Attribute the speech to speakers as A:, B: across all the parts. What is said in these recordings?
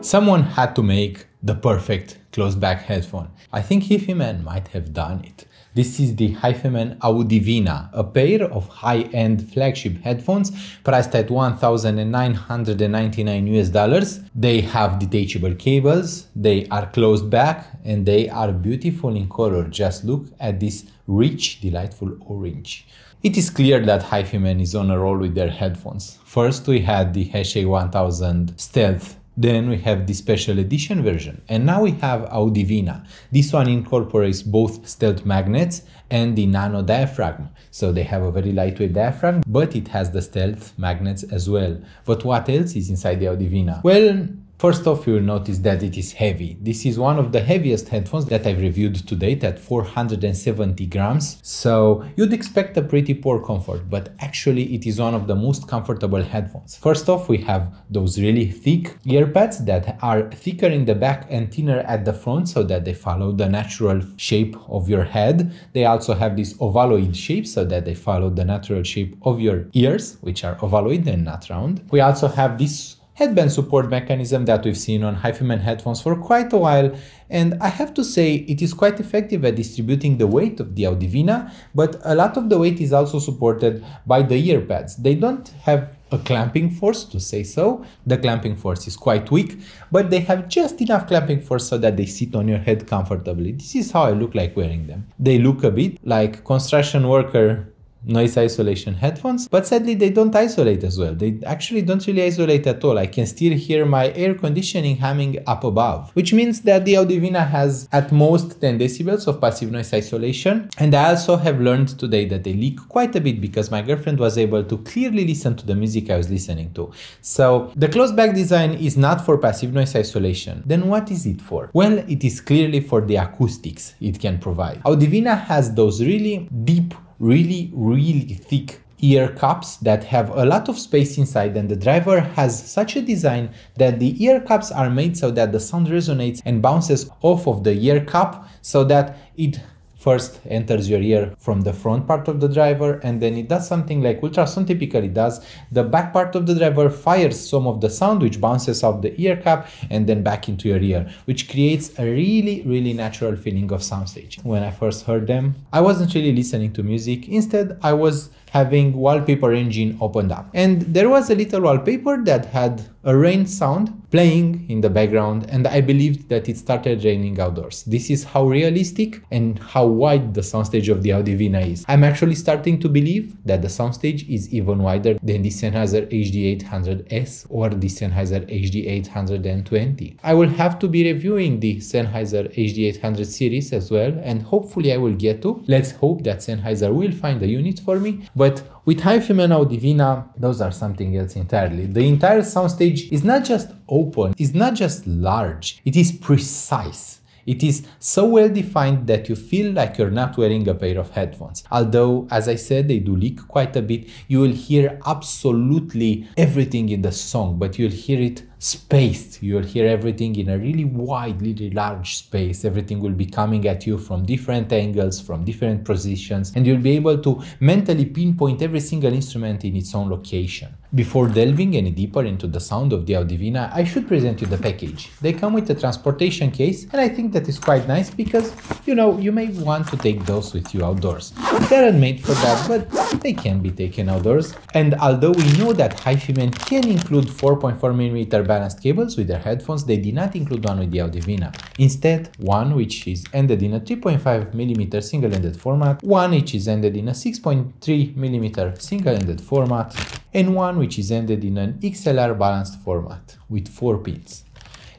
A: Someone had to make the perfect closed-back headphone. I think HIFIMAN might have done it. This is the HIFIMAN Audivina, a pair of high-end flagship headphones priced at $1,999 US. They have detachable cables, they are closed back, and they are beautiful in color. Just look at this rich, delightful orange. It is clear that HIFIMAN is on a roll with their headphones. First we had the HA1000 Stealth. Then we have the special edition version, and now we have Audivina. This one incorporates both stealth magnets and the nano diaphragm. So they have a very lightweight diaphragm, but it has the stealth magnets as well. But what else is inside the Audivina? Well, first off, you will notice that it is heavy. This is one of the heaviest headphones that I've reviewed to date at 470 grams. So you'd expect a pretty poor comfort, but actually it is one of the most comfortable headphones. First off, we have those really thick ear pads that are thicker in the back and thinner at the front so that they follow the natural shape of your head. They also have this ovaloid shape so that they follow the natural shape of your ears, which are ovaloid and not round. We also have this headband support mechanism that we've seen on HIFIMAN headphones for quite a while, and I have to say it is quite effective at distributing the weight of the Audivina, but a lot of the weight is also supported by the ear pads. They don't have a clamping force, to say so. The clamping force is quite weak, but they have just enough clamping force so that they sit on your head comfortably. This is how I look like wearing them. They look a bit like construction worker noise isolation headphones, but sadly they don't isolate as well. They actually don't really isolate at all. I can still hear my air conditioning humming up above, which means that the Audivina has at most 10 decibels of passive noise isolation. And I also have learned today that they leak quite a bit because my girlfriend was able to clearly listen to the music I was listening to. So the closed back design is not for passive noise isolation. Then what is it for? Well, it is clearly for the acoustics it can provide. Audivina has those really deep, really thick ear cups that have a lot of space inside, and the driver has such a design that the ear cups are made so that the sound resonates and bounces off of the ear cup so that it first enters your ear from the front part of the driver, and then it does something like ultrasound typically does. The back part of the driver fires some of the sound which bounces off the ear cap and then back into your ear, which creates a really natural feeling of Soundstage. When I first heard them, I wasn't really listening to music. Instead, I was having wallpaper engine opened up, and there was a little wallpaper that had a rain sound playing in the background, and I believed that it started raining outdoors. This is how realistic and how wide the soundstage of the Audivina is. I'm actually starting to believe that the soundstage is even wider than the Sennheiser HD800S or the Sennheiser HD820. I will have to be reviewing the Sennheiser HD800 series as well, and hopefully I will get to. Let's hope that Sennheiser will find a unit for me. But with HIFIMAN Audivina, those are something else entirely. The entire soundstage is not just open, it's not just large, it is precise. It is so well defined that you feel like you're not wearing a pair of headphones. Although, as I said, they do leak quite a bit, you will hear absolutely everything in the song, but you'll hear it spaced. You'll hear everything in a really wide, really large space. Everything will be coming at you from different angles, from different positions, and you'll be able to mentally pinpoint every single instrument in its own location. Before delving any deeper into the sound of the Audivina, I should present you the package. They come with a transportation case, and I think that is quite nice because, you know, you may want to take those with you outdoors. They aren't made for that, but they can be taken outdoors. And although we know that HIFIMAN can include 4.4mm balanced cables with their headphones, they did not include one with the Audivina. Instead, one which is ended in a 3.5mm single-ended format, one which is ended in a 6.3mm single-ended format, and one which is ended in an XLR balanced format with 4 pins.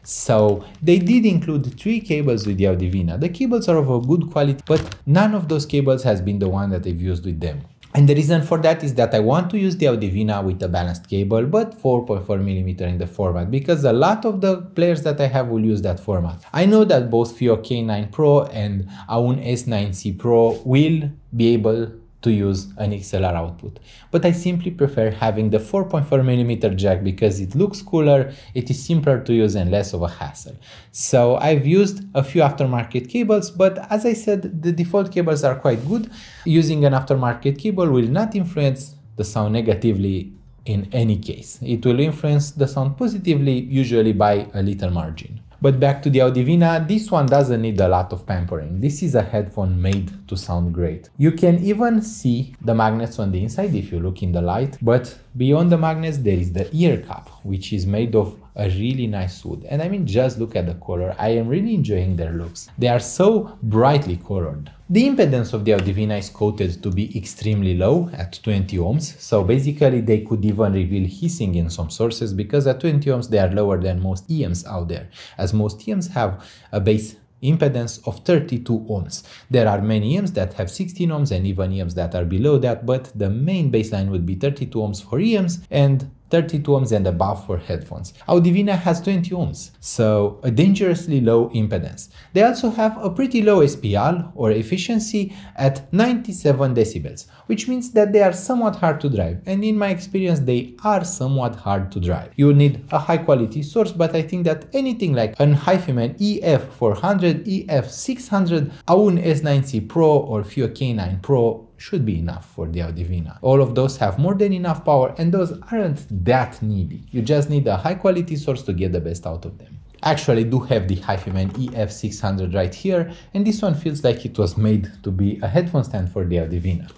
A: So they did include 3 cables with the Audivina. The cables are of a good quality, but none of those cables has been the one that I've used with them. And the reason for that is that I want to use the Audivina with a balanced cable, but 4.4mm in the format, because a lot of the players that I have will use that format. I know that both FIO K9 Pro and AUN S9C Pro will be able to use an XLR output, but I simply prefer having the 4.4mm jack because it looks cooler, it is simpler to use and less of a hassle. So I've used a few aftermarket cables, but as I said, the default cables are quite good. Using an aftermarket cable will not influence the sound negatively in any case. It will influence the sound positively, usually by a little margin. But back to the Audivina, this one doesn't need a lot of pampering. This is a headphone made to sound great. You can even see the magnets on the inside if you look in the light, but beyond the magnets there is the ear cup, which is made of a really nice wood. And I mean, just look at the color. I am really enjoying their looks. They are so brightly colored. The impedance of the Audivina is quoted to be extremely low at 20 ohms. So basically they could even reveal hissing in some sources, because at 20 ohms they are lower than most EMs out there, as most EMs have a base impedance of 32 ohms. There are many EMs that have 16 ohms and even EMs that are below that, but the main baseline would be 32 ohms for EMs and 32 ohms and above for headphones. Audivina has 20 ohms, so a dangerously low impedance. They also have a pretty low SPL, or efficiency, at 97 decibels, which means that they are somewhat hard to drive, and in my experience they are somewhat hard to drive. You will need a high quality source, but I think that anything like an HIFIMAN EF400, EF600, AUN S9C Pro or FIO K9 Pro should be enough for the Audivina. All of those have more than enough power, and those aren't that needy. You just need a high quality source to get the best out of them. Actually, I do have the HIFIMAN EF600 right here, and this one feels like it was made to be a headphone stand for the Audivina.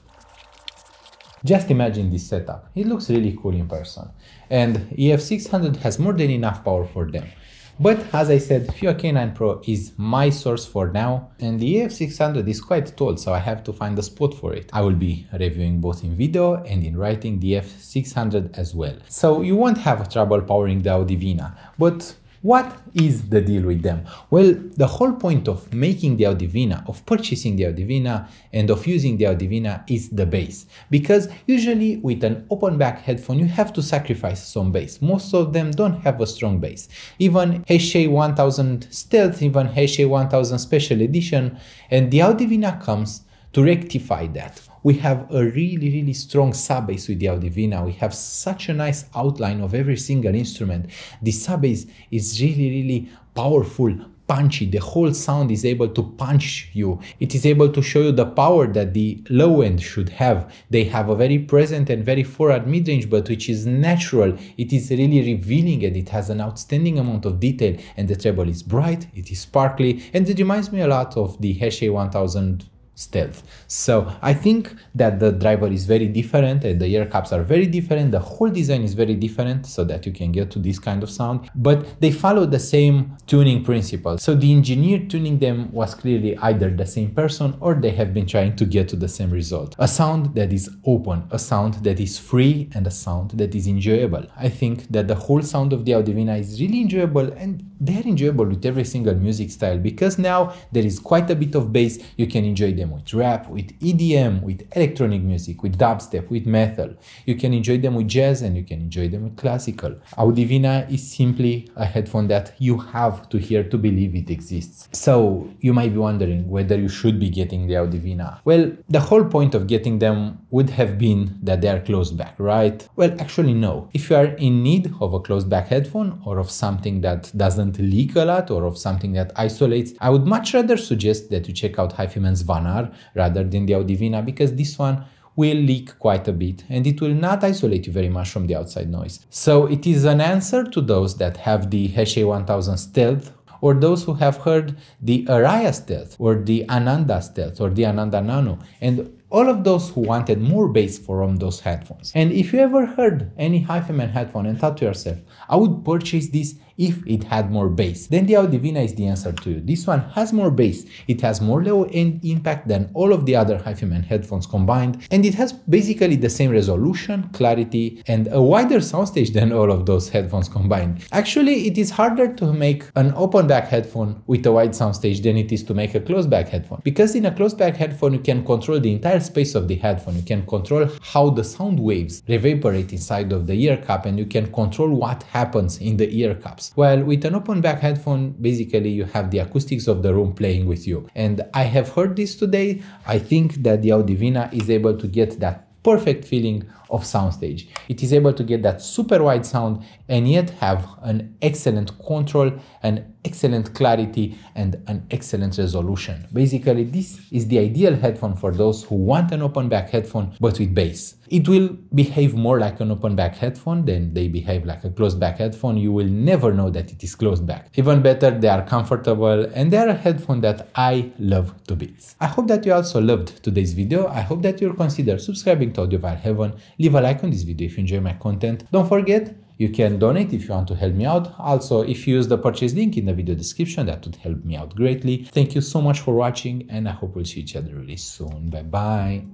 A: Just imagine this setup. It looks really cool in person, and EF600 has more than enough power for them. But as I said, FIO K9 Pro is my source for now, and the EF600 is quite tall, so I have to find a spot for it. I will be reviewing both in video and in writing the EF600 as well. So you won't have trouble powering the Audivina, but what is the deal with them? Well, the whole point of making the Audivina, of purchasing the Audivina, and of using the Audivina is the bass. Because usually with an open back headphone, you have to sacrifice some bass. Most of them don't have a strong bass. Even HA1000 Stealth, even HA1000 Special Edition, and the Audivina comes to rectify that. We have a really strong sub bass with the Audivina. We have such a nice outline of every single instrument. The sub bass is really powerful, punchy. The whole sound is able to punch you. It is able to show you the power that the low end should have. They have a very present and very forward mid-range, but which is natural. It is really revealing, and it has an outstanding amount of detail. And the treble is bright, it is sparkly, and it reminds me a lot of the HA1000 Stealth. So I think that the driver is very different and the ear cups are very different. The whole design is very different so that you can get to this kind of sound, but they follow the same tuning principle. So the engineer tuning them was clearly either the same person, or they have been trying to get to the same result. A sound that is open, a sound that is free, and a sound that is enjoyable. I think that the whole sound of the Audivina is really enjoyable, and they're enjoyable with every single music style, because now there is quite a bit of bass. You can enjoy them with rap, with EDM, with electronic music, with dubstep, with metal. You can enjoy them with jazz, and you can enjoy them with classical. Audivina is simply a headphone that you have to hear to believe it exists. So you might be wondering whether you should be getting the Audivina. Well, the whole point of getting them would have been that they are closed back, right? Well, actually no. If you are in need of a closed back headphone, or of something that doesn't leak a lot, or of something that isolates, I would much rather suggest that you check out HIFIMAN's Vanar rather than the Audivina, because this one will leak quite a bit and it will not isolate you very much from the outside noise. So it is an answer to those that have the HA1000 Stealth, or those who have heard the Araya Stealth, or the Ananda Stealth, or the Ananda Nano, and all of those who wanted more bass from those headphones. And if you ever heard any HIFIMAN headphone and thought to yourself, I would purchase this if it had more bass, then the Audivina is the answer to you. This one has more bass, it has more low-end impact than all of the other HIFIMAN headphones combined, and it has basically the same resolution, clarity, and a wider soundstage than all of those headphones combined. Actually, it is harder to make an open back headphone with a wide soundstage than it is to make a closed back headphone, because in a closed back headphone you can control the entire space of the headphone, you can control how the sound waves reverberate inside of the ear cup, and you can control what happens in the ear cups. Well, with an open back headphone, basically you have the acoustics of the room playing with you. And I have heard this today. I think that the Audivina is able to get that perfect feeling of Soundstage. It is able to get that super wide sound and yet have an excellent control, an excellent clarity, and an excellent resolution. Basically, this is the ideal headphone for those who want an open back headphone but with bass. It will behave more like an open back headphone than they behave like a closed back headphone. You will never know that it is closed back. Even better, they are comfortable and they are a headphone that I love to bits. I hope that you also loved today's video. I hope that you'll consider subscribing to Audiophile Heaven. Leave a like on this video if you enjoy my content. Don't forget, you can donate if you want to help me out. Also, if you use the purchase link in the video description, that would help me out greatly. Thank you so much for watching and I hope we'll see each other really soon. Bye bye.